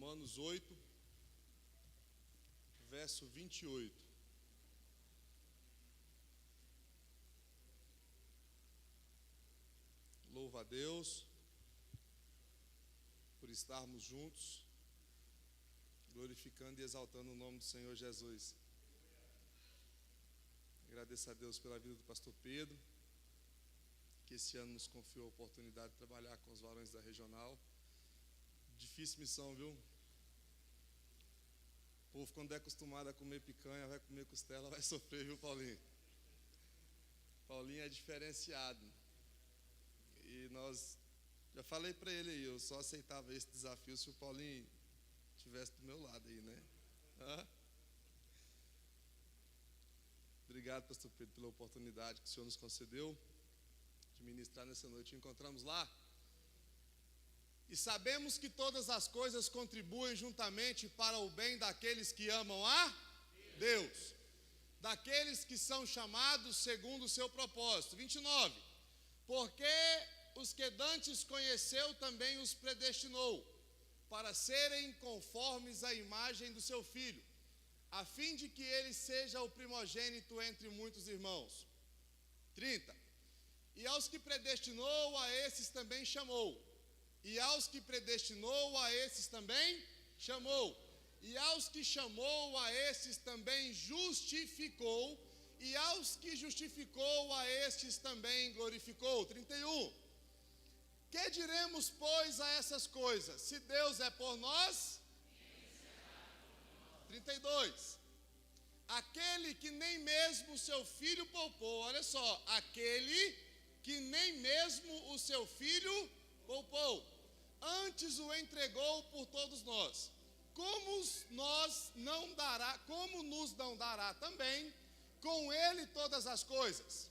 Romanos 8, verso 28. Louva a Deus por estarmos juntos, glorificando e exaltando o nome do Senhor Jesus. Agradeço a Deus pela vida do pastor Pedro, que esse ano nos confiou a oportunidade de trabalhar com os varões da regional. Difícil missão, viu? O povo, quando é acostumado a comer picanha, vai comer costela, vai sofrer, viu, Paulinho? Paulinho é diferenciado. E já falei para ele aí, eu só aceitava esse desafio se o Paulinho estivesse do meu lado aí, né? Obrigado, pastor Pedro, pela oportunidade que o Senhor nos concedeu de ministrar nessa noite. Encontramos lá. E sabemos que todas as coisas contribuem juntamente para o bem daqueles que amam a Deus, daqueles que são chamados segundo o seu propósito. 29. Porque os que dantes conheceu também os predestinou, para serem conformes à imagem do seu Filho, a fim de que ele seja o primogênito entre muitos irmãos. 30. E aos que predestinou, a esses também chamou. E aos que predestinou, a esses também chamou. E aos que chamou, a esses também justificou. E aos que justificou, a estes também glorificou. 31. Que diremos, pois, a essas coisas? Se Deus é por nós. 32. Aquele que nem mesmo o seu filho poupou. Olha só, aquele que nem mesmo o seu filho poupou, antes o entregou por todos nós. Como nos não dará também com ele todas as coisas?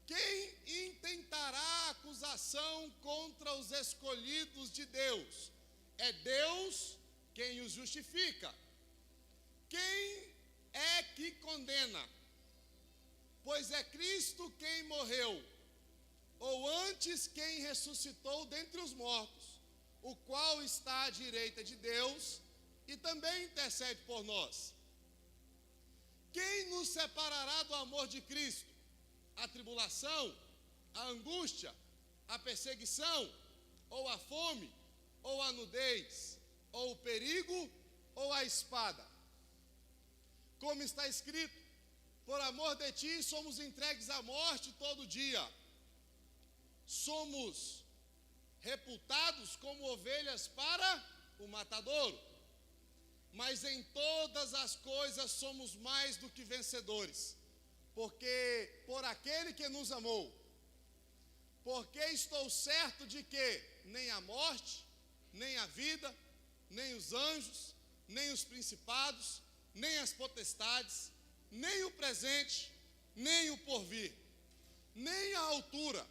Quem intentará acusação contra os escolhidos de Deus? É Deus quem os justifica. Quem é que condena? Pois é Cristo quem morreu, ou antes quem ressuscitou dentre os mortos, o qual está à direita de Deus e também intercede por nós. Quem nos separará do amor de Cristo? A tribulação, a angústia, a perseguição, ou a fome, ou a nudez, ou o perigo, ou a espada? Como está escrito, por amor de ti somos entregues à morte todo dia. Somos reputados como ovelhas para o matadouro. Mas em todas as coisas somos mais do que vencedores, porque por aquele que nos amou. Porque estou certo de que nem a morte, nem a vida, nem os anjos, nem os principados, nem as potestades, nem o presente, nem o porvir, nem a altura,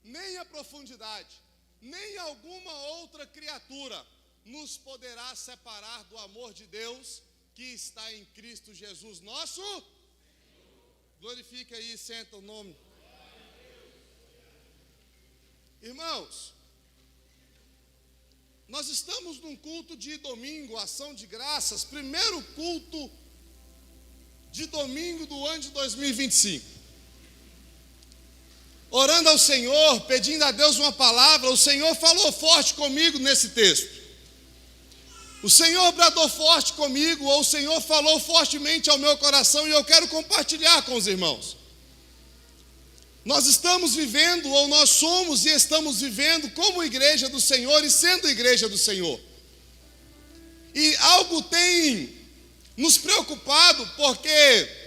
nem a profundidade, nem alguma outra criatura nos poderá separar do amor de Deus que está em Cristo Jesus nosso. Glorifica aí, senta o nome. Irmãos, nós estamos num culto de domingo, ação de graças, primeiro culto de domingo do ano de 2025. Orando ao Senhor, pedindo a Deus uma palavra, o Senhor falou forte comigo nesse texto. O Senhor bradou forte comigo, ou o Senhor falou fortemente ao meu coração, e eu quero compartilhar com os irmãos. Nós estamos vivendo, ou nós somos e estamos vivendo como igreja do Senhor e sendo igreja do Senhor. E algo tem nos preocupado, porque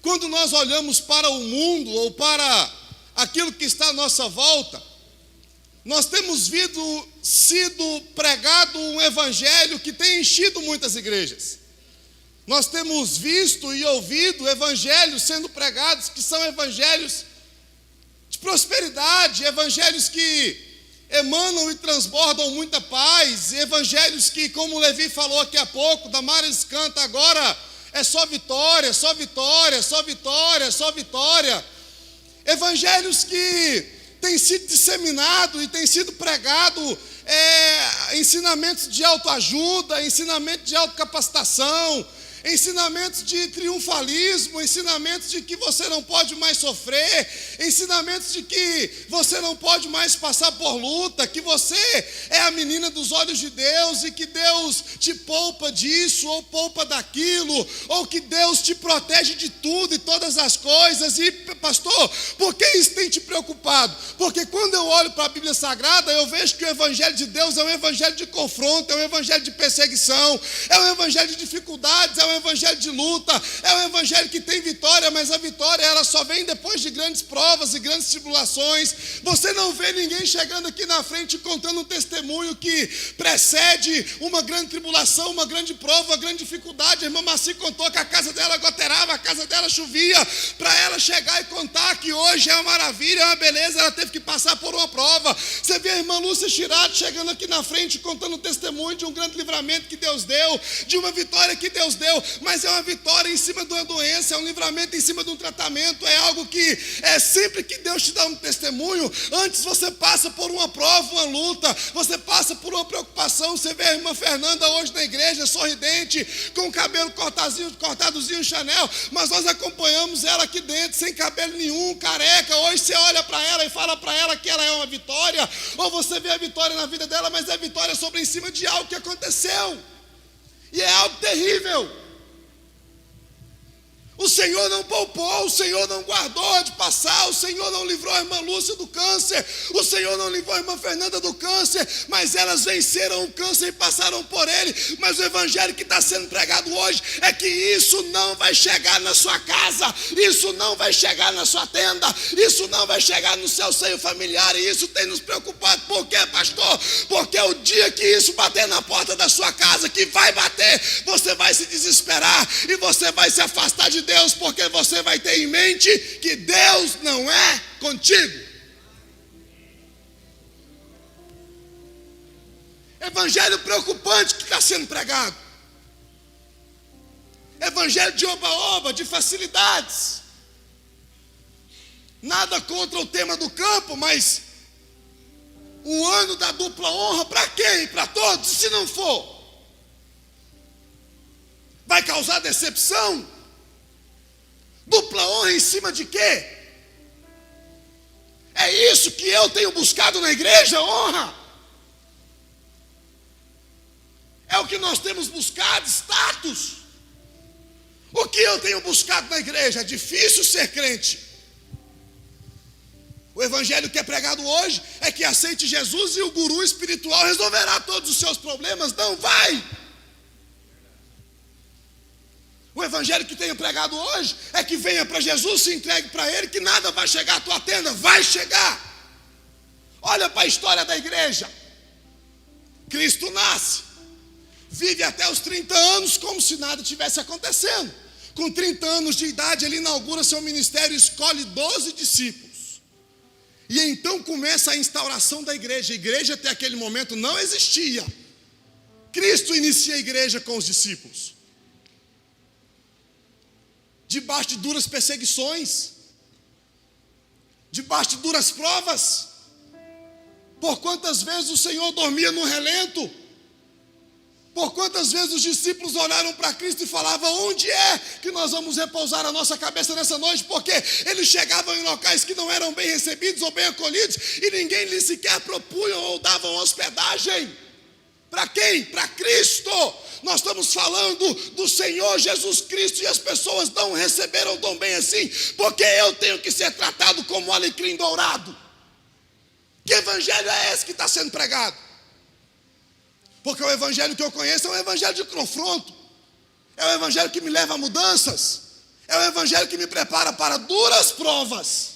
quando nós olhamos para o mundo ou para aquilo que está à nossa volta, nós temos sido pregado um evangelho que tem enchido muitas igrejas. Nós temos visto e ouvido evangelhos sendo pregados que são evangelhos de prosperidade, evangelhos que emanam e transbordam muita paz, evangelhos que, como o Levi falou aqui há pouco, Damares canta agora, é só vitória, só vitória, só vitória, só vitória. Evangelhos que têm sido disseminados e têm sido pregados ensinamentos de autoajuda, ensinamentos de autocapacitação, ensinamentos de triunfalismo, ensinamentos de que você não pode mais sofrer, ensinamentos de que você não pode mais passar por luta, que você é a menina dos olhos de Deus e que Deus te poupa disso ou poupa daquilo, ou que Deus te protege de tudo e todas as coisas. E pastor, por que isso tem te preocupado? Porque quando eu olho para a Bíblia Sagrada, eu vejo que o Evangelho de Deus é um evangelho de confronto, é um evangelho de perseguição, é um evangelho de dificuldades, é um evangelho de luta, é um evangelho que tem vitória, mas a vitória ela só vem depois de grandes provas e grandes tribulações. Você não vê ninguém chegando aqui na frente contando um testemunho que precede uma grande tribulação, uma grande prova, uma grande dificuldade. A irmã Marci contou que a casa dela goteirava, a casa dela chovia, para ela chegar e contar que hoje é uma maravilha, é uma beleza, ela teve que passar por uma prova. Você vê a irmã Lúcia Chirado chegando aqui na frente contando um testemunho de um grande livramento que Deus deu, de uma vitória que Deus deu, mas é uma vitória em cima de uma doença, é um livramento em cima de um tratamento, é algo que sempre que Deus te dá um testemunho, antes você passa por uma prova, uma luta, você passa por uma preocupação. Você vê a irmã Fernanda hoje na igreja, sorridente, com o cabelo cortadozinho Chanel, mas nós acompanhamos ela aqui dentro, sem cabelo nenhum, careca. Hoje você olha para ela e fala para ela que ela é uma vitória, ou você vê a vitória na vida dela, mas é vitória sobre em cima de algo que aconteceu, e é algo terrível. O Senhor não poupou, o Senhor não guardou de passar, o Senhor não livrou a irmã Lúcia do câncer, o Senhor não livrou a irmã Fernanda do câncer, mas elas venceram o câncer e passaram por ele. Mas o evangelho que está sendo pregado hoje é que isso não vai chegar na sua casa, isso não vai chegar na sua tenda, isso não vai chegar no seu seio familiar, e isso tem nos preocupado. Por quê, pastor? Porque o dia que isso bater na porta da sua casa, que vai bater, você vai se desesperar e você vai se afastar de Deus, porque você vai ter em mente que Deus não é contigo. Evangelho preocupante que está sendo pregado, evangelho de oba-oba, de facilidades. Nada contra o tema do campo, mas o ano da dupla honra para quem? Para todos. Se não for, vai causar decepção. Dupla honra em cima de quê? É isso que eu tenho buscado na igreja, honra. É o que nós temos buscado, status. O que eu tenho buscado na igreja? É difícil ser crente. O evangelho que é pregado hoje é que aceite Jesus e o guru espiritual resolverá todos os seus problemas. Não vai. O evangelho que tenho pregado hoje é que venha para Jesus, se entregue para Ele, que nada vai chegar à tua tenda. Vai chegar. Olha para a história da igreja. Cristo nasce, vive até os 30 anos como se nada tivesse acontecendo. Com 30 anos de idade ele inaugura seu ministério, escolhe 12 discípulos. E então começa a instauração da igreja. A igreja até aquele momento não existia. Cristo inicia a igreja com os discípulos, debaixo de duras perseguições, debaixo de duras provas. Por quantas vezes o Senhor dormia no relento? Por quantas vezes os discípulos olharam para Cristo e falavam: onde é que nós vamos repousar a nossa cabeça nessa noite? Porque eles chegavam em locais que não eram bem recebidos ou bem acolhidos, e ninguém lhes sequer propunha ou davam hospedagem. Para quem? Para Cristo. Nós estamos falando do Senhor Jesus Cristo, e as pessoas não receberam tão bem assim, porque eu tenho que ser tratado como alecrim dourado. Que evangelho é esse que está sendo pregado? Porque o evangelho que eu conheço é um evangelho de confronto, é um evangelho que me leva a mudanças, é um evangelho que me prepara para duras provas.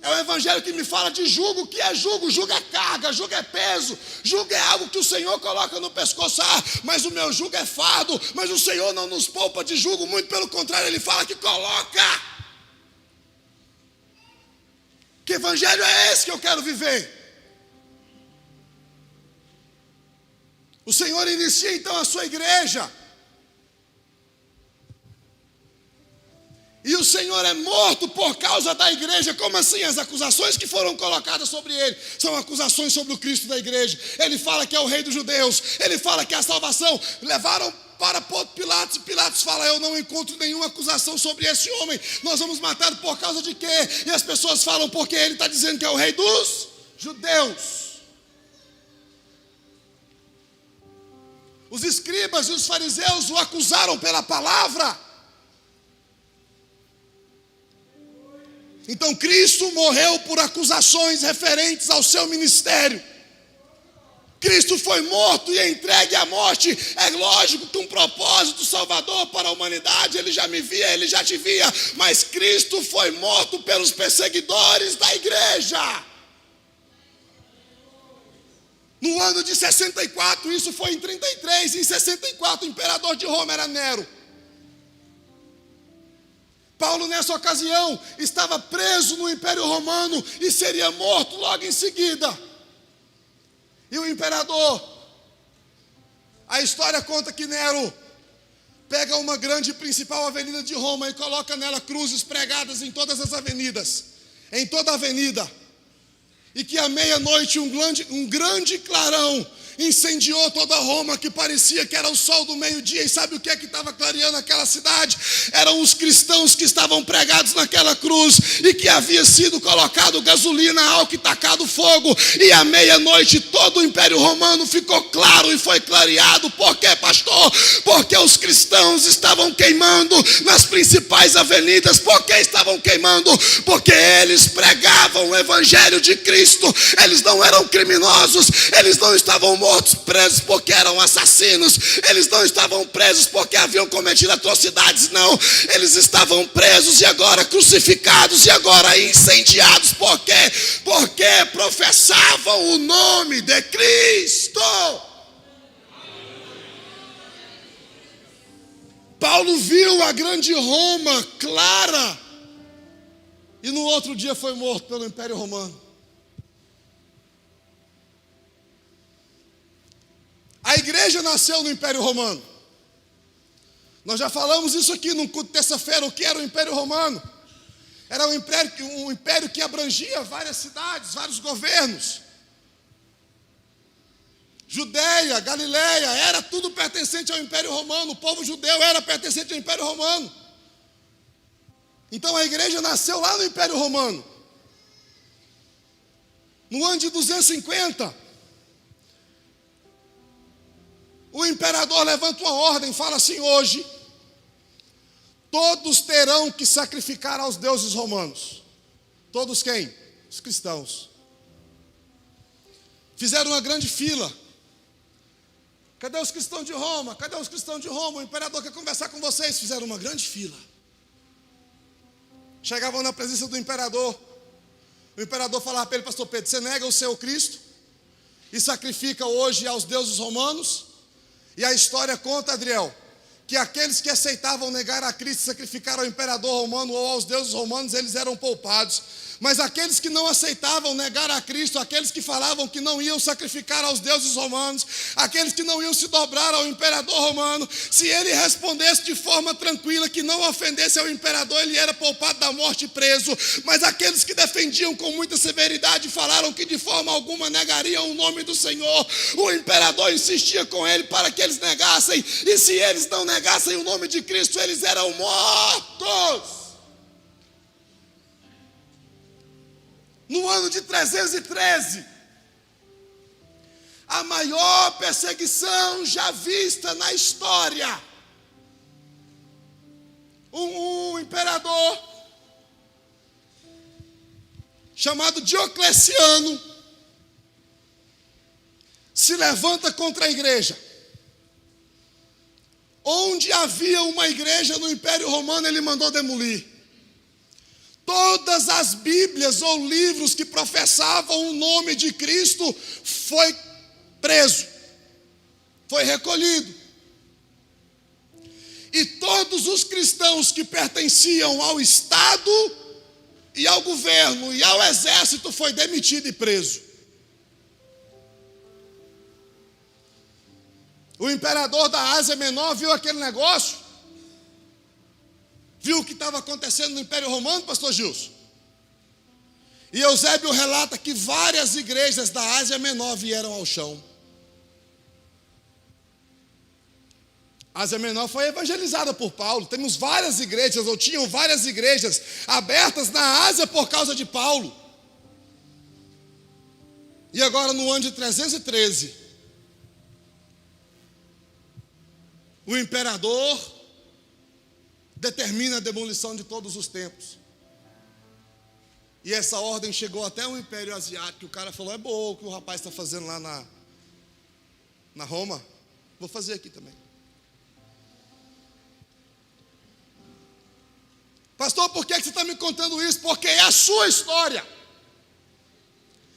É o evangelho que me fala de jugo. O que é jugo? Jugo é carga, jugo é peso, jugo é algo que o Senhor coloca no pescoço. Mas o meu jugo é fardo. Mas o Senhor não nos poupa de jugo, muito pelo contrário, Ele fala que coloca. Que evangelho é esse que eu quero viver? O Senhor inicia então a sua igreja, e os Senhor é morto por causa da igreja. Como assim? As acusações que foram colocadas sobre ele são acusações sobre o Cristo da igreja. Ele fala que é o rei dos judeus, ele fala que é a salvação. Levaram para Ponto Pilatos, e Pilatos fala: eu não encontro nenhuma acusação sobre esse homem, nós vamos matá-lo por causa de quê? E as pessoas falam: porque ele está dizendo que é o rei dos judeus. Os escribas e os fariseus o acusaram pela palavra. Então Cristo morreu por acusações referentes ao seu ministério. Cristo foi morto e entregue à morte. É lógico que um propósito salvador para a humanidade, ele já me via, ele já te via, mas Cristo foi morto pelos perseguidores da igreja. No ano de 64, isso foi em 33, em 64 o imperador de Roma era Nero. Paulo, nessa ocasião, estava preso no Império Romano e seria morto logo em seguida. E o imperador, a história conta que Nero pega uma grande principal avenida de Roma e coloca nela cruzes pregadas em todas as avenidas, em toda a avenida. E que à meia-noite um grande clarão incendiou toda Roma, que parecia que era o sol do meio-dia. E sabe o que é que estava clareando aquela cidade? Eram os cristãos que estavam pregados naquela cruz e que havia sido colocado gasolina, álcool e tacado fogo. E à meia-noite todo o Império Romano ficou claro e foi clareado. Por quê, pastor? Porque os cristãos estavam queimando nas principais avenidas. Por que estavam queimando? Porque eles pregavam o evangelho de Cristo. Eles não eram criminosos, eles não estavam mortos, presos porque eram assassinos, eles não estavam presos porque haviam cometido atrocidades, não, eles estavam presos e agora crucificados e agora incendiados. Por quê? Porque professavam o nome de Cristo. Paulo viu a grande Roma clara e no outro dia foi morto pelo Império Romano. A igreja nasceu no Império Romano. Nós já falamos isso aqui no culto de terça-feira. O que era o Império Romano? Era um império que abrangia várias cidades, vários governos. Judeia, Galileia, era tudo pertencente ao Império Romano. O povo judeu era pertencente ao Império Romano. Então a igreja nasceu lá no Império Romano. No ano de 250, o imperador levanta uma ordem, fala assim: hoje todos terão que sacrificar aos deuses romanos. Todos quem? Os cristãos. Fizeram uma grande fila. Cadê os cristãos de Roma? Cadê os cristãos de Roma? O imperador quer conversar com vocês. Fizeram uma grande fila. Chegavam na presença do imperador. O imperador falava para ele: pastor Pedro, você nega o seu Cristo e sacrifica hoje aos deuses romanos? E a história conta, Adriel, que aqueles que aceitavam negar a Cristo e sacrificar ao imperador romano ou aos deuses romanos, eles eram poupados. Mas aqueles que não aceitavam negar a Cristo, aqueles que falavam que não iam sacrificar aos deuses romanos, aqueles que não iam se dobrar ao imperador romano, se ele respondesse de forma tranquila, que não ofendesse ao imperador, ele era poupado da morte e preso. Mas aqueles que defendiam com muita severidade, falaram que de forma alguma negariam o nome do Senhor, o imperador insistia com ele para que eles negassem, e se eles não negassem o nome de Cristo, eles eram mortos. No ano de 313, a maior perseguição já vista na história. Um imperador chamado Diocleciano se levanta contra a igreja. Onde havia uma igreja no Império Romano, ele mandou demolir. Todas as Bíblias ou livros que professavam o nome de Cristo foi preso, foi recolhido. E todos os cristãos que pertenciam ao Estado e ao governo e ao exército foi demitido e preso. O imperador da Ásia Menor viu aquele negócio, viu o que estava acontecendo no Império Romano, pastor Gilson? E Eusébio relata que várias igrejas da Ásia Menor vieram ao chão. A Ásia Menor foi evangelizada por Paulo. Temos várias igrejas, ou tinham várias igrejas abertas na Ásia por causa de Paulo. E agora no ano de 313, o imperador determina a demolição de todos os templos. E essa ordem chegou até o Império Asiático. O cara falou, é bom o que o rapaz está fazendo lá na Roma. Vou fazer aqui também. Pastor, por que você está me contando isso? Porque é a sua história.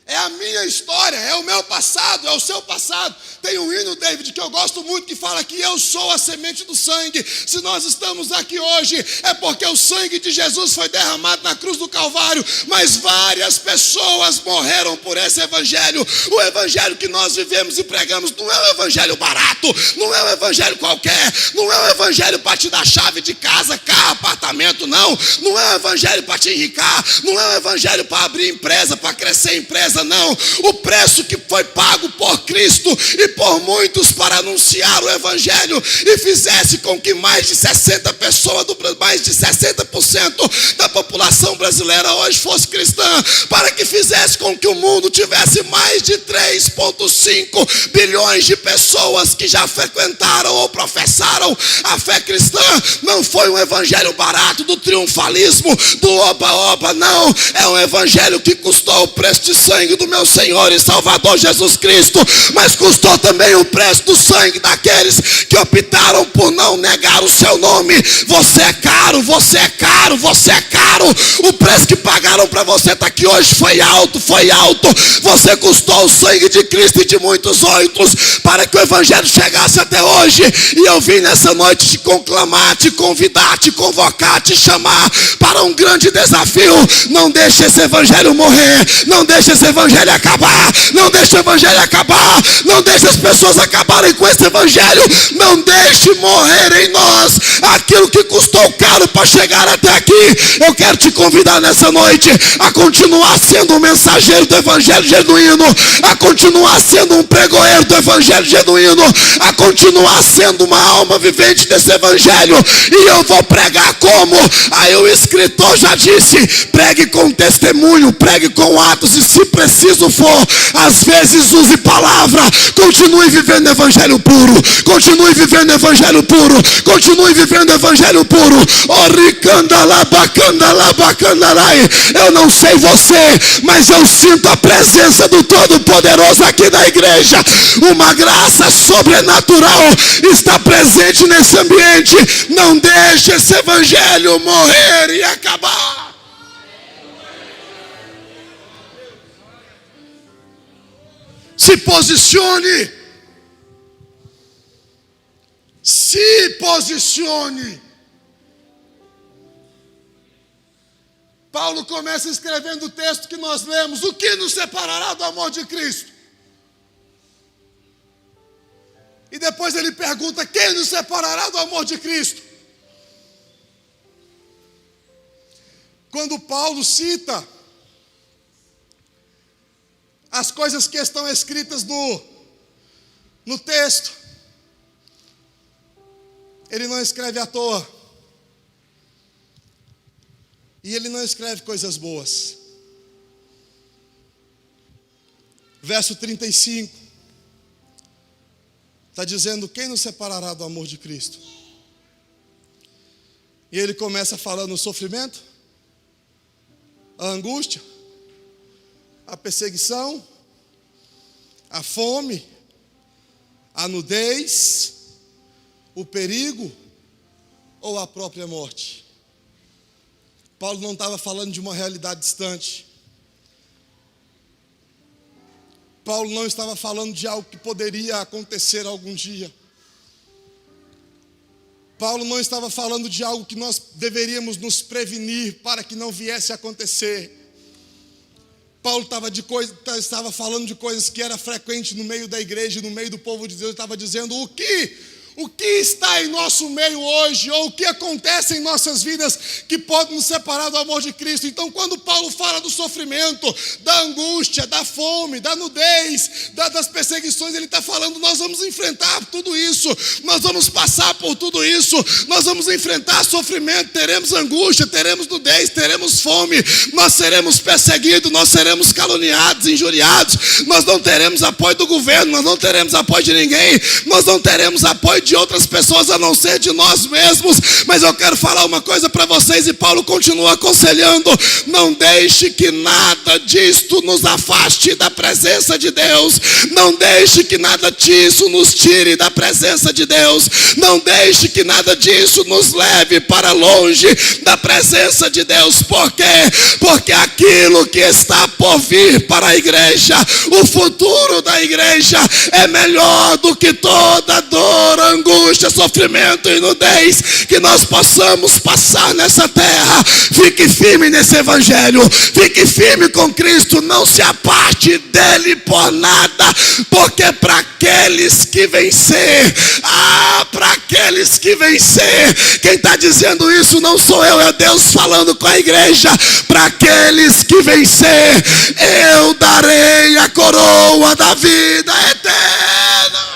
É a minha história, é o meu passado, é o seu passado. Tem um hino, David, que eu gosto muito, que fala que eu sou a semente do sangue. Se nós estamos aqui hoje, é porque o sangue de Jesus foi derramado na cruz do Calvário. Mas várias pessoas morreram por esse evangelho. O evangelho que nós vivemos e pregamos não é um evangelho barato, não é um evangelho qualquer, não é um evangelho para te dar chave de casa, carro, apartamento, não. Não é um evangelho para te enricar, não é um evangelho para abrir empresa, para crescer empresa, não. O preço que foi pago por Cristo e por muitos para anunciar o evangelho e fizesse com que mais de 60 pessoas, mais de 60% da população brasileira hoje fosse cristã, para que fizesse com que o mundo tivesse mais de 3,5 bilhões de pessoas que já frequentaram ou professaram a fé cristã. Não foi um evangelho barato do triunfalismo, do oba-oba, não. É um evangelho que custou o preço de sangue do meu Senhor e Salvador Jesus Cristo, mas custou também o preço do sangue daqueles que optaram por não negar o seu nome. Você é caro, você é caro, você é caro. O preço que pagaram para você estar aqui hoje foi alto, foi alto. Você custou o sangue de Cristo e de muitos outros para que o evangelho chegasse até hoje. E eu vim nessa noite te conclamar, te convidar, te convocar, te chamar para um grande desafio. Não deixe esse evangelho morrer, não deixe esse evangelho acabar, não deixe o evangelho acabar, não deixe as pessoas acabarem com esse evangelho, não deixe morrer em nós aquilo que custou caro para chegar até aqui. Eu quero te convidar nessa noite a continuar sendo um mensageiro do evangelho genuíno, a continuar sendo um pregoeiro do evangelho genuíno, a continuar sendo uma alma vivente desse evangelho. E eu vou pregar como? Aí o escritor já disse, pregue com testemunho, pregue com atos, e se preciso for, às vezes use palavra. Continue vivendo evangelho puro, continue vivendo evangelho puro, continue vivendo evangelho puro. Eu não sei você, mas eu sinto a presença do Todo-Poderoso aqui na igreja. Uma graça sobrenatural está presente nesse ambiente. Não deixe esse evangelho morrer e acabar. Se posicione. Se posicione. Paulo começa escrevendo o texto que nós lemos. O que nos separará do amor de Cristo? E depois ele pergunta, quem nos separará do amor de Cristo? Quando Paulo cita as coisas que estão escritas no texto, ele não escreve à toa. E ele não escreve coisas boas. Verso 35. Está dizendo, quem nos separará do amor de Cristo? E ele começa falando o sofrimento, a angústia, a perseguição, a fome, a nudez, o perigo ou a própria morte. Paulo não estava falando de uma realidade distante. Paulo não estava falando de algo que poderia acontecer algum dia. Paulo não estava falando de algo que nós deveríamos nos prevenir para que não viesse a acontecer. Paulo estava falando de coisas que era frequente no meio da igreja, no meio do povo de Deus. Ele estava dizendo, o que o que está em nosso meio hoje, ou o que acontece em nossas vidas que pode nos separar do amor de Cristo. Então, quando Paulo fala do sofrimento, da angústia, da fome, da nudez, das perseguições, ele está falando, nós vamos enfrentar tudo isso, nós vamos passar por tudo isso, nós vamos enfrentar sofrimento, teremos angústia, teremos nudez, teremos fome, nós seremos perseguidos, nós seremos caluniados, injuriados, nós não teremos apoio do governo, nós não teremos apoio de ninguém, nós não teremos apoio de outras pessoas a não ser de nós mesmos. Mas eu quero falar uma coisa para vocês, e Paulo continua aconselhando: não deixe que nada disto nos afaste da presença de Deus, não deixe que nada disso nos tire da presença de Deus, não deixe que nada disso nos leve para longe da presença de Deus. Por quê? Porque aquilo que está por vir para a igreja, o futuro da igreja é melhor do que toda dor, angústia, sofrimento e nudez que nós possamos passar nessa terra. Fique firme nesse evangelho, fique firme com Cristo, não se aparte dele por nada, porque para aqueles que vencer, para aqueles que vencer, quem está dizendo isso não sou eu, é Deus falando com a igreja. Para aqueles que vencer, eu darei a coroa da vida eterna.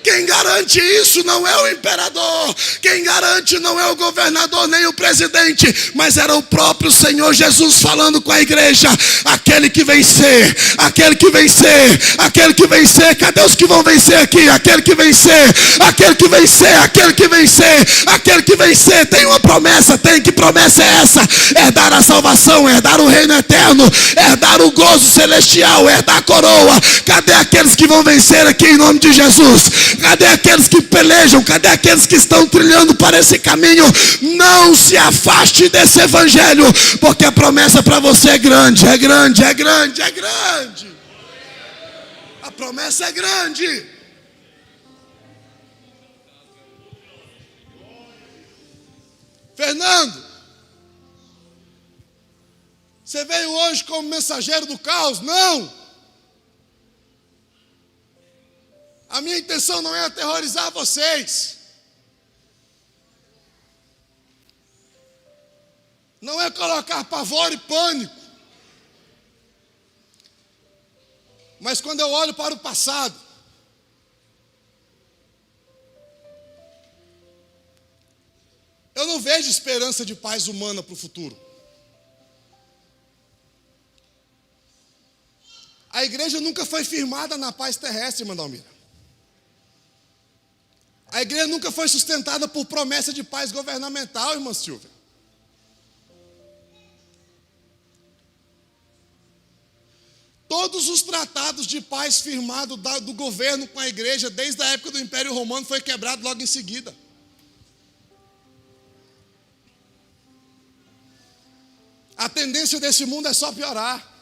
Quem garante isso não é o imperador, quem garante não é o governador nem o presidente, mas era o próprio Senhor Jesus falando com a igreja. Aquele que vencer, aquele que vencer, aquele que vencer, cadê os que vão vencer aqui? Aquele que vencer, aquele que vencer, aquele que vencer, aquele que vencer, tem uma promessa, tem. Que promessa é essa? Herdar a salvação, herdar o reino eterno, herdar o gozo celestial, herdar a coroa. Cadê aqueles que vão vencer aqui em nome de Jesus? Cadê aqueles que pelejam? Cadê aqueles que estão trilhando para esse caminho? Não se afaste desse evangelho, porque a promessa para você é grande, é grande, é grande, é grande. A promessa é grande. Fernando, você veio hoje como mensageiro do caos? Não. A minha intenção não é aterrorizar vocês, não é colocar pavor e pânico, mas quando eu olho para o passado, eu não vejo esperança de paz humana para o futuro. A igreja nunca foi firmada na paz terrestre, irmã Dalmira. A igreja nunca foi sustentada por promessa de paz governamental, irmã Silvia. Todos os tratados de paz firmados do governo com a igreja, desde a época do Império Romano, foi quebrado logo em seguida. A tendência desse mundo é só piorar.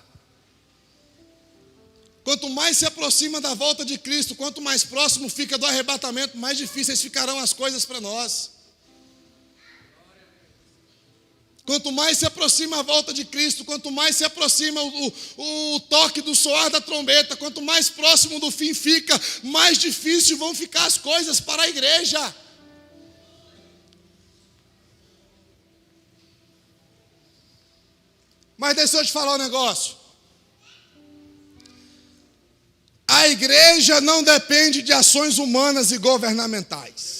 Quanto mais se aproxima da volta de Cristo, quanto mais próximo fica do arrebatamento, mais difíceis ficarão as coisas para nós. Quanto mais se aproxima a volta de Cristo, quanto mais se aproxima o toque do soar da trombeta, quanto mais próximo do fim fica, mais difícil vão ficar as coisas para a igreja. Mas deixa eu te falar um negócio. A igreja não depende de ações humanas e governamentais.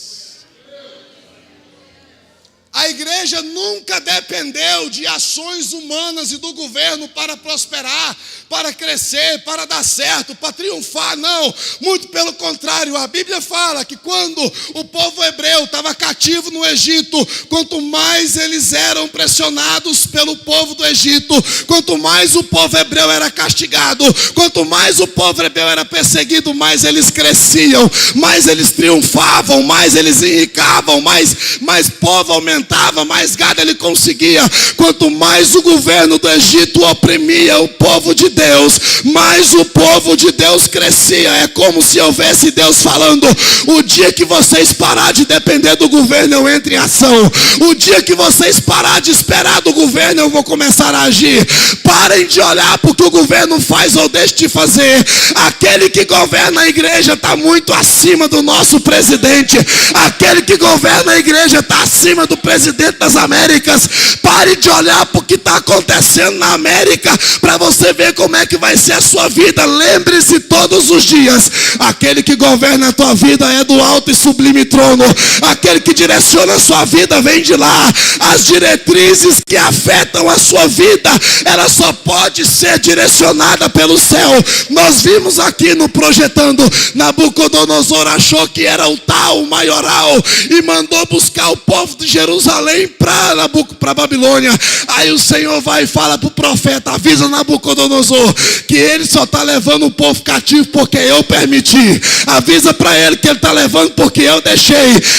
A igreja nunca dependeu de ações humanas e do governo para prosperar, para crescer, para dar certo, para triunfar. Não, muito pelo contrário. A Bíblia fala que quando o povo hebreu estava cativo no Egito, quanto mais eles eram pressionados pelo povo do Egito, quanto mais o povo hebreu era castigado, quanto mais o povo hebreu era perseguido, mais eles cresciam, mais eles triunfavam, mais eles enricavam, mais povo aumentava. matava, mais gado ele conseguia. Quanto mais o governo do Egito oprimia o povo de Deus, mais o povo de Deus crescia. É como se houvesse Deus falando: o dia que vocês parar de depender do governo, eu entro em ação. O dia que vocês parar de esperar do governo, eu vou começar a agir. Parem de olhar porque o governo faz ou deixa de fazer. Aquele que governa a igreja está muito acima do nosso presidente. Aquele que governa a igreja está acima do presidente das Américas. Pare de olhar para o que está acontecendo na América, para você ver como é que vai ser a sua vida. Lembre-se todos os dias: aquele que governa a tua vida é do alto e sublime trono. Aquele que direciona a sua vida vem de lá. As diretrizes que afetam a sua vida, ela só pode ser direcionada pelo céu. Nós vimos aqui no Projetando, Nabucodonosor achou que era o tal, o maioral, e mandou buscar o povo de Jerusalém para Babilônia. Aí o Senhor vai e fala para o profeta: avisa Nabucodonosor que ele só está levando o povo cativo porque eu permiti. Avisa para ele que ele está levando porque eu deixei.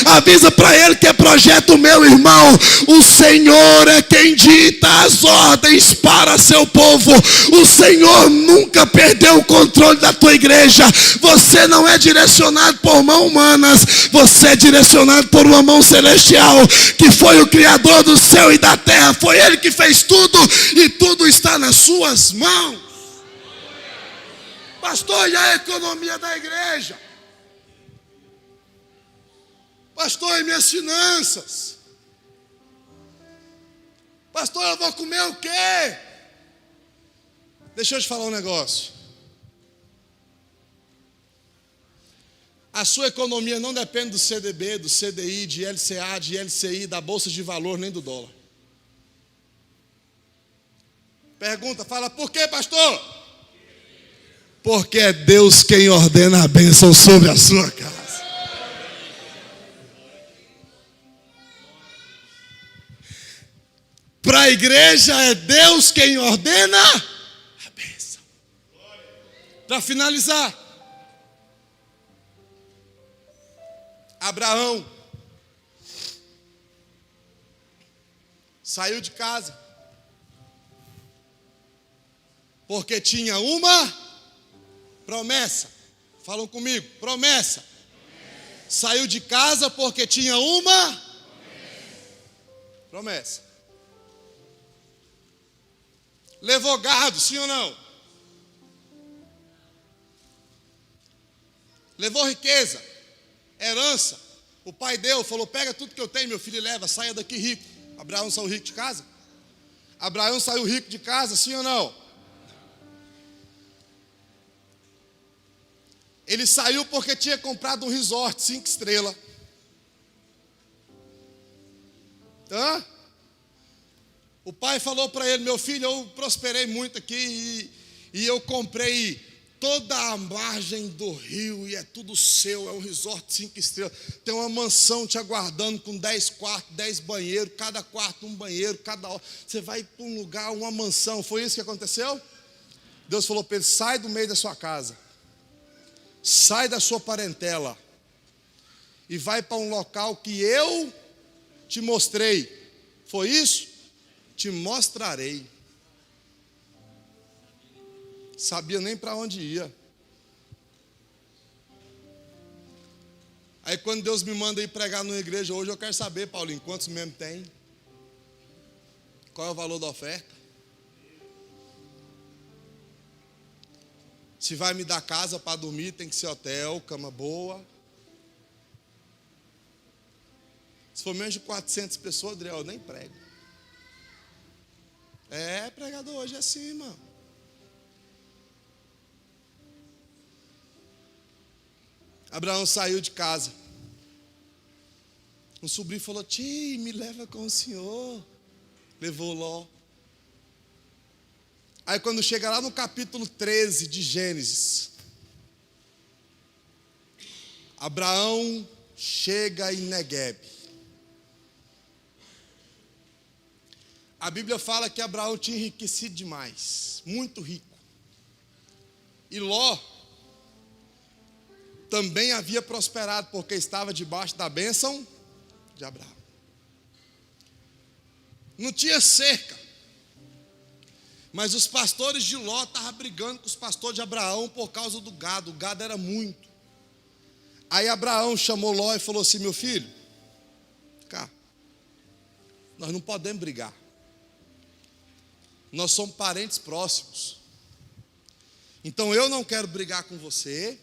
Avisa para ele que é projeto meu, irmão. O Senhor é quem dita as ordens para seu povo. O Senhor nunca perdeu o controle da tua igreja. Você não é direcionado por mãos humanas, você é direcionado por uma mão celestial, que foi o Criador do céu e da terra. Foi Ele que fez tudo, e tudo está nas suas mãos. Pastor, e a economia da igreja? Pastor, e minhas finanças? Pastor, eu vou comer o quê? Deixa eu te falar um negócio. A sua economia não depende do CDB, do CDI, de LCA, de LCI, da Bolsa de Valor, nem do dólar. Pergunta, fala: por quê, pastor? Porque é Deus quem ordena a bênção sobre a sua casa. Para a igreja é Deus quem ordena a bênção. Para finalizar, Abraão saiu de casa porque tinha uma promessa. Falam comigo, promessa. Saiu de casa porque tinha uma promessa. Levou gado, sim ou não? Levou riqueza, herança. O pai deu, falou: pega tudo que eu tenho, meu filho, e leva, saia daqui rico. Abraão saiu rico de casa? Abraão saiu rico de casa, sim ou não? Ele saiu porque tinha comprado um resort 5 estrelas. O pai falou para ele: meu filho, eu prosperei muito aqui e eu comprei toda a margem do rio e é tudo seu, é um resort 5 estrelas. Tem uma mansão te aguardando com 10 quartos, 10 banheiros, cada quarto um banheiro, cada hora. Você vai para um lugar, uma mansão. Foi isso que aconteceu? Deus falou para ele: sai do meio da sua casa, sai da sua parentela e vai para um local que eu te mostrei. Foi isso? Te mostrarei. Sabia nem para onde ia. Aí quando Deus me manda ir pregar numa igreja hoje, eu quero saber, Paulinho, quantos membros tem? Qual é o valor da oferta? Se vai me dar casa para dormir, tem que ser hotel, cama boa. Se for menos de 400 pessoas, Adriel, eu nem prego. Pregador hoje é assim, irmão. Abraão saiu de casa. Um sobrinho falou: tio, me leva com o senhor. Levou Ló. Aí quando chega lá no capítulo 13 de Gênesis, Abraão chega em Negueb. A Bíblia fala que Abraão tinha enriquecido demais, muito rico. E Ló também havia prosperado, porque estava debaixo da bênção de Abraão. não tinha cerca. Mas os pastores de Ló estavam brigando com os pastores de Abraão por causa do gado. O gado era muito. Aí Abraão chamou Ló e falou assim: meu filho, cá, nós não podemos brigar. Nós somos parentes próximos. Então eu não quero brigar com você,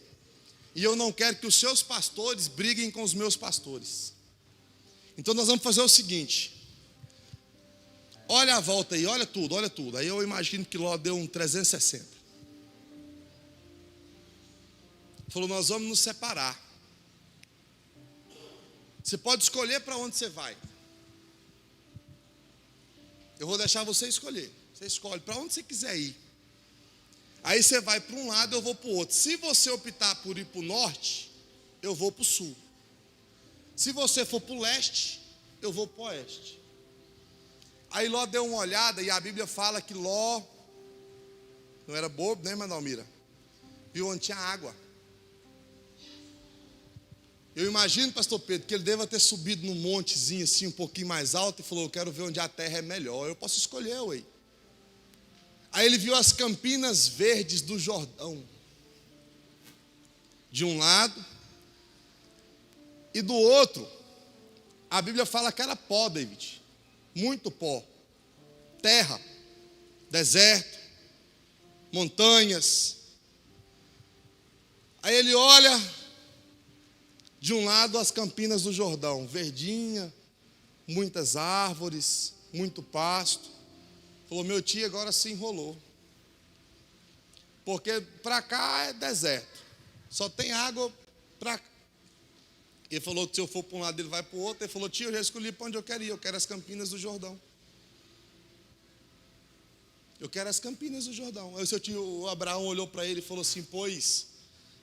e eu não quero que os seus pastores briguem com os meus pastores. Então nós vamos fazer o seguinte: olha a volta aí, olha tudo, olha tudo. Aí eu imagino que Ló deu um 360. Falou: nós vamos nos separar. Você pode escolher para onde você vai. Eu vou deixar você escolher. Você escolhe para onde você quiser ir. Aí você vai para um lado, eu vou para o outro. Se você optar por ir para o norte, eu vou para o sul. Se você for para o leste, eu vou para o oeste. Aí Ló deu uma olhada, e a Bíblia fala que Ló não era bobo, né, Manalmira? Viu onde tinha água. Eu imagino, pastor Pedro, que ele deva ter subido num montezinho assim, um pouquinho mais alto, e falou: eu quero ver onde a terra é melhor, eu posso escolher, ué. Aí ele viu as campinas verdes do Jordão, de um lado, e do outro, a Bíblia fala que era pó, David, muito pó, terra, deserto, montanhas. Aí ele olha de um lado as campinas do Jordão, verdinha, muitas árvores, muito pasto. Falou: meu tio agora se enrolou, porque para cá é deserto, só tem água para cá. Ele falou que se eu for para um lado ele vai para o outro. Ele falou: tio, eu já escolhi para onde eu quero ir, eu quero as campinas do Jordão. Eu quero as campinas do Jordão. Aí o seu tio, o Abraão, olhou para ele e falou assim: pois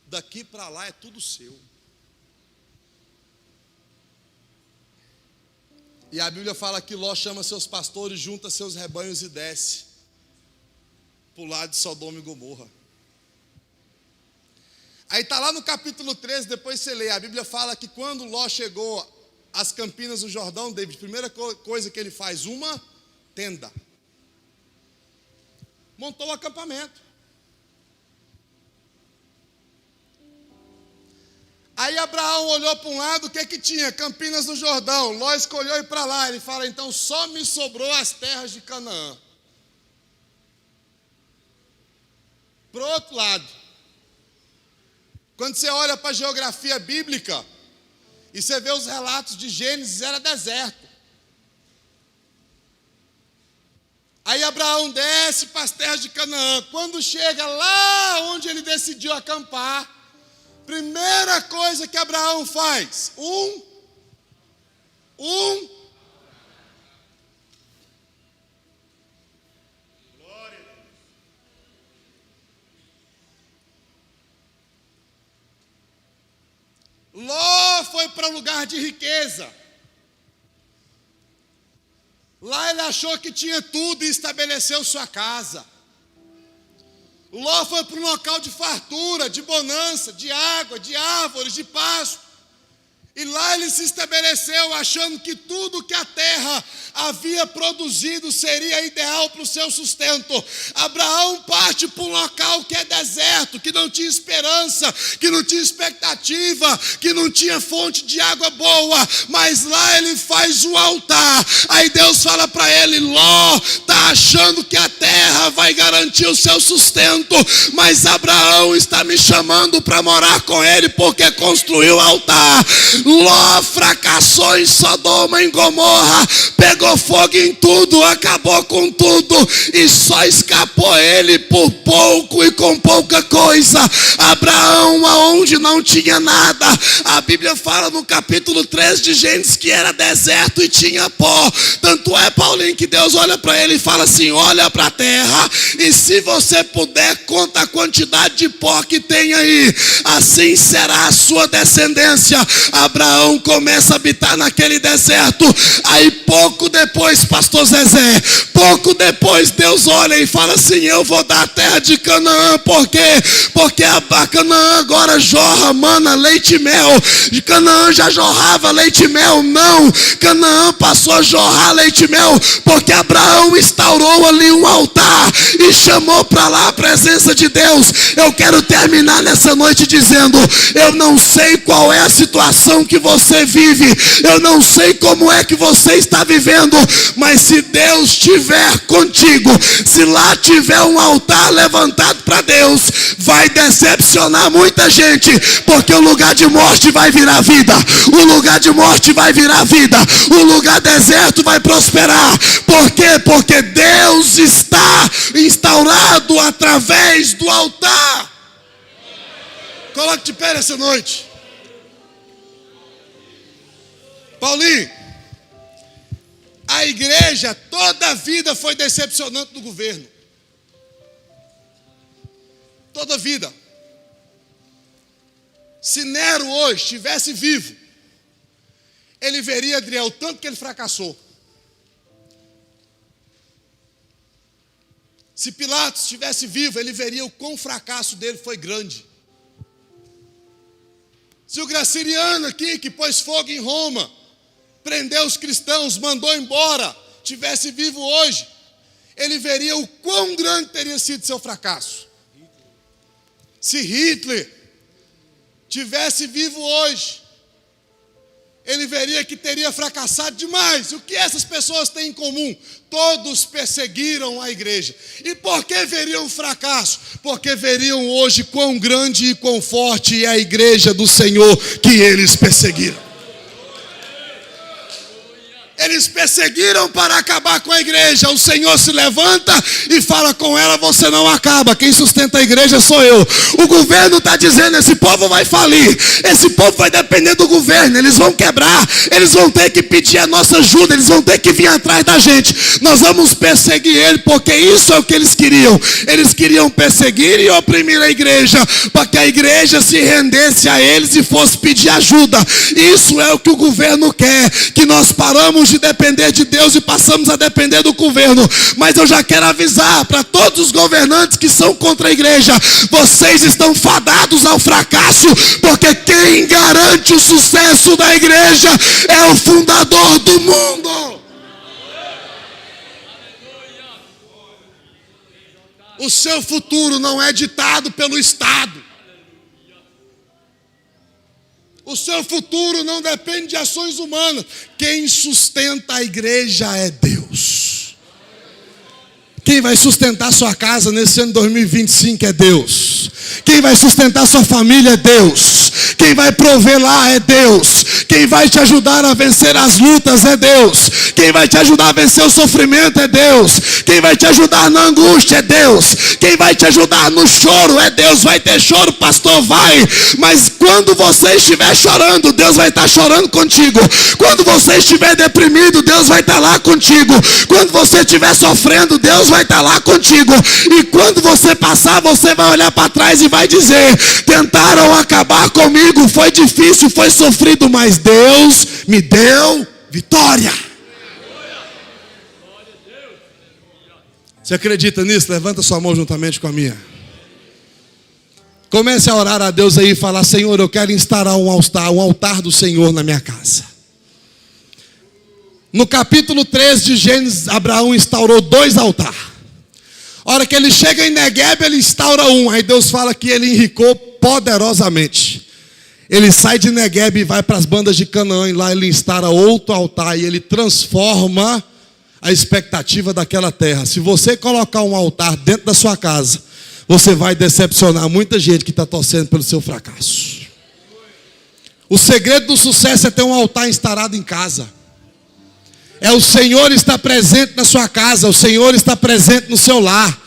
daqui para lá é tudo seu. E a Bíblia fala que Ló chama seus pastores, junta seus rebanhos e desce para o lado de Sodoma e Gomorra. Aí está lá no capítulo 13, depois você lê, a Bíblia fala que quando Ló chegou às campinas do Jordão, David, a primeira coisa que ele faz, uma tenda. Montou o acampamento. Aí Abraão olhou para um lado, o que tinha? Campinas do Jordão. Ló escolheu ir para lá. Ele fala: então só me sobrou as terras de Canaã. Para o outro lado, quando você olha para a geografia bíblica e você vê os relatos de Gênesis, era deserto. Aí Abraão desce para as terras de Canaã. Quando chega lá onde ele decidiu acampar, primeira coisa que Abraão faz, Ló foi para um lugar de riqueza. Lá ele achou que tinha tudo e estabeleceu sua casa. Ló foi para um local de fartura, de bonança, de água, de árvores, de pasto. E lá ele se estabeleceu achando que tudo que a terra havia produzido seria ideal para o seu sustento. Abraão parte para um local que é deserto, que não tinha esperança, que não tinha expectativa, que não tinha fonte de água boa, mas lá ele faz o altar. Aí Deus fala para ele: Ló está achando que a terra vai garantir o seu sustento, mas Abraão está me chamando para morar com ele porque construiu o altar. Ló fracassou em Sodoma, em Gomorra, pegou fogo em tudo, acabou com tudo, e só escapou ele por pouco e com pouca coisa. Abraão, aonde não tinha nada, a Bíblia fala no capítulo 3 de Gênesis que era deserto e tinha pó. Tanto é, Paulinho, que Deus olha para ele e fala assim: olha para a terra, e se você puder, conta a quantidade de pó que tem aí, assim será a sua descendência. Abraão começa a habitar naquele deserto. Aí pouco depois, pastor Zezé, pouco depois Deus olha e fala assim: eu vou dar a terra de Canaã. Por quê? Porque a Canaã agora jorra mana, leite e mel. Canaã já jorrava leite e mel? Não, Canaã passou a jorrar leite e mel porque Abraão instaurou ali um altar e chamou para lá a presença de Deus. Eu quero terminar nessa noite dizendo: eu não sei qual é a situação que você vive, eu não sei como é que você está vivendo, mas se Deus estiver contigo, se lá tiver um altar levantado para Deus, vai decepcionar muita gente, porque o lugar de morte vai virar vida, o lugar de morte vai virar vida, o lugar deserto vai prosperar. Por quê? Porque Deus está instaurado através do altar. Coloque de pé essa noite. Paulinho, a igreja toda a vida foi decepcionante do governo. Toda a vida. Se Nero hoje estivesse vivo, ele veria, Adriel, o tanto que ele fracassou. Se Pilatos estivesse vivo, ele veria o quão fracasso dele foi grande. Se o Graciliano aqui, que pôs fogo em Roma, prendeu os cristãos, mandou embora, tivesse vivo hoje, ele veria o quão grande teria sido seu fracasso. Se Hitler tivesse vivo hoje, ele veria que teria fracassado demais. O que essas pessoas têm em comum? Todos perseguiram a igreja. E por que veriam fracasso? Porque veriam hoje quão grande e quão forte é a igreja do Senhor que eles perseguiram. Eles perseguiram para acabar com a igreja. O Senhor se levanta e fala com ela: você não acaba, quem sustenta a igreja sou eu. O governo está dizendo: esse povo vai falir, esse povo vai depender do governo, eles vão quebrar, eles vão ter que pedir a nossa ajuda, eles vão ter que vir atrás da gente, nós vamos perseguir ele, porque isso é o que eles queriam. Eles queriam perseguir e oprimir a igreja, para que a igreja se rendesse a eles e fosse pedir ajuda. Isso é o que o governo quer, que nós paramos de depender de Deus e passamos a depender do governo. Mas eu já quero avisar para todos os governantes que são contra a igreja: vocês estão fadados ao fracasso, porque quem garante o sucesso da igreja é o fundador do mundo. O seu futuro não é ditado pelo Estado. O seu futuro não depende de ações humanas. Quem sustenta a igreja é Deus. Quem vai sustentar sua casa nesse ano de 2025 é Deus. Quem vai sustentar sua família é Deus. Quem vai prover lá é Deus. Quem vai te ajudar a vencer as lutas é Deus. Quem vai te ajudar a vencer o sofrimento é Deus. Quem vai te ajudar na angústia é Deus. Quem vai te ajudar no choro é Deus. Vai ter choro, pastor? Vai. Mas quando você estiver chorando, Deus vai estar chorando contigo. Quando você estiver deprimido, Deus vai estar lá contigo. Quando você estiver sofrendo, Deus vai estar lá contigo. E quando você passar, você vai olhar para trás e vai dizer: tentaram acabar comigo, foi difícil, foi sofrido, mas Deus me deu vitória. Você acredita nisso? Levanta sua mão juntamente com a minha. Comece a orar a Deus aí e falar: Senhor, eu quero instaurar um altar do Senhor na minha casa. No capítulo 3 de Gênesis, Abraão instaurou 2 altares. A hora que ele chega em Negueb, ele instaura um. Aí Deus fala que ele enricou poderosamente. Ele sai de Negueb e vai para as bandas de Canaã, e lá ele instaura outro altar e ele transforma a expectativa daquela terra. Se você colocar um altar dentro da sua casa, você vai decepcionar muita gente que está torcendo pelo seu fracasso. O segredo do sucesso é ter um altar instaurado em casa. É o Senhor estar presente na sua casa, o Senhor está presente no seu lar.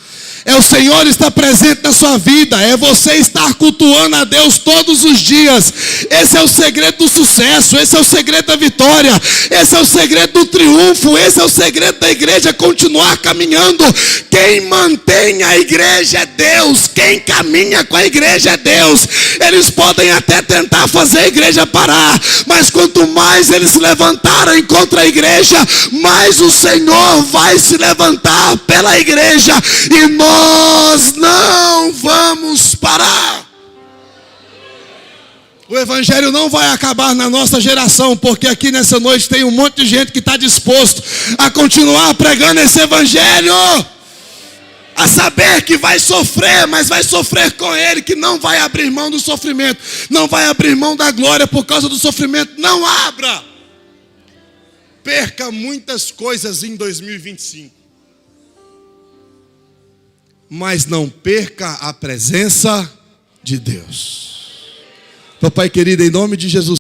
É o Senhor estar presente na sua vida. É você estar cultuando a Deus todos os dias. Esse é o segredo do sucesso. Esse é o segredo da vitória. Esse é o segredo do triunfo. Esse é o segredo da igreja continuar caminhando. Quem mantém a igreja é Deus. Quem caminha com a igreja é Deus. Eles podem até tentar fazer a igreja parar, mas quanto mais eles se levantarem contra a igreja, mais o Senhor vai se levantar pela igreja. E nós não vamos parar. O evangelho não vai acabar na nossa geração, porque aqui nessa noite tem um monte de gente que está disposto a continuar pregando esse evangelho. A saber que vai sofrer, mas vai sofrer com ele, que não vai abrir mão do sofrimento, não vai abrir mão da glória por causa do sofrimento. Não abra. Perca muitas coisas em 2025, mas não perca a presença de Deus. Papai querido, em nome de Jesus.